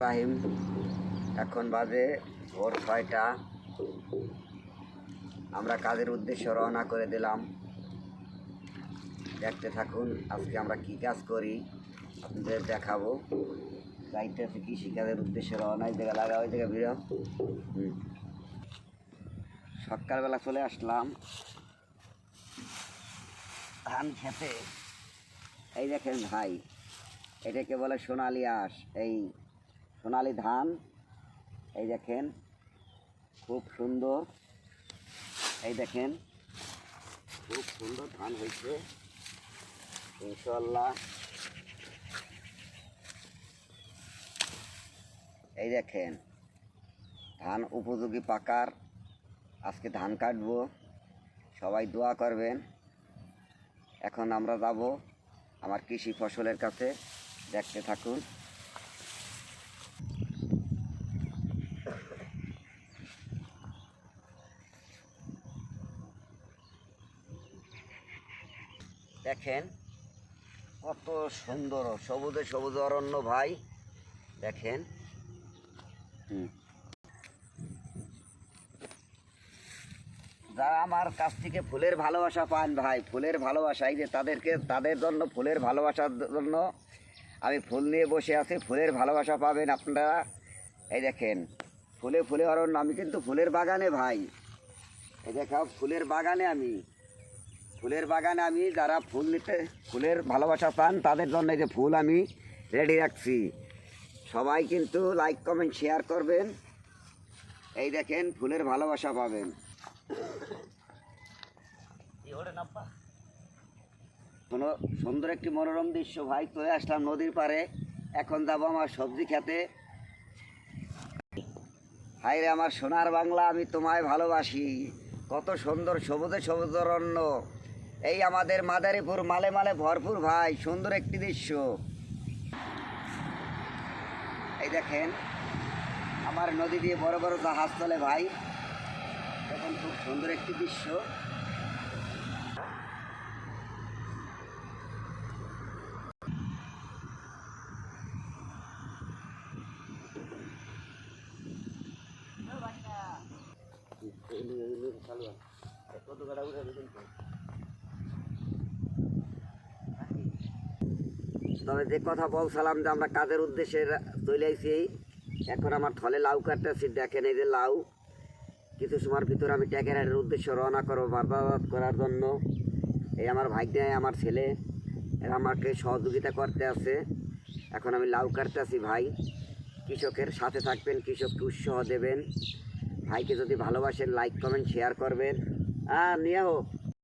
Time এখন বাজে ভোর 6টা। আমরা কাজের উদ্দেশ্যে রওনা করে দিলাম। দেখতে থাকুন আজকে আমরা কি কাজ করি, আপনাদের দেখাবো। যাইতেছে কৃষিকাজের উদ্দেশ্যে রওনা, এই জায়গা লাগা, ওই জায়গা বিরো। সকালবেলা চলে আসলাম ধান খেতে। এই দেখেন ভাই, এটাকে বলে সোনালি আঁশ। এই সোনালি ধান, এই দেখেন খুব সুন্দর। এই দেখেন খুব সুন্দর ধান হয়েছে ইনশাআল্লাহ। এই দেখেন ধান উপযোগী পাকার। আজকে ধান কাটবো, সবাই দোয়া করবেন। এখন আমরা যাব আমার কৃষি ফসলের কাছে, দেখতে থাকুন। দেখেন কত সুন্দর সবুজে সবুজ অরণ্য ভাই, দেখেন। যারা আমার কাছ থেকে ফুলের ভালোবাসা পান ভাই, ফুলের ভালোবাসা, এই যে তাদের জন্য ফুলের ভালোবাসার জন্য আমি ফুল নিয়ে বসে আছি। ফুলের ভালোবাসা পাবেন আপনারা। এই দেখেন ফুলে ফুলে অরণ্য। আমি কিন্তু ফুলের বাগানে ভাই, এই দেখাও ফুলের বাগানে আমি যারা ফুল নিতে ফুলের ভালোবাসা পান তাদের জন্য এই যে ফুল আমি রেডি রাখছি। সবাই কিন্তু লাইক কমেন্ট শেয়ার করবেন। এই দেখেন ফুলের ভালোবাসা পাবেন। কোনো সুন্দর একটি মনোরম দৃশ্য ভাই। চলে আসলাম নদীর পাড়ে, এখন যাবো আমার সবজি খেতে। হাই রে আমার সোনার বাংলা, আমি তোমায় ভালোবাসি। কত সুন্দর সবুজে সবুজ অরণ্য। এই আমাদের মাদারীপুর মালে মালে ভরপুর ভাই, সুন্দর একটি দৃশ্য। এই দেখেন আমার নদী দিয়ে বড় বড় জাহাজ চলে ভাই, দেখেন খুব সুন্দর একটি দৃশ্য। তবে যে কথা বলছিলাম যে আমরা কাজের উদ্দেশ্যে চলে আসি। এখন আমার থলে লাউ কাটতেছি, দেখেন এই যে লাউ। কিছু সময়ের ভিতরে আমি ট্যাকেরাটের উদ্দেশ্যে রওনা করবো বাজারজাত করার জন্য। এই আমার ভাগ্নে, আমার ছেলে, এরা আমাকে সহযোগিতা করতে আছে। এখন আমি লাউ কাটতেছি ভাই। কৃষকের সাথে থাকবেন, কৃষককে উৎসাহ দেবেন। ভাইকে যদি ভালোবাসেন লাইক কমেন্ট শেয়ার করবেন। নিয়ে হোক।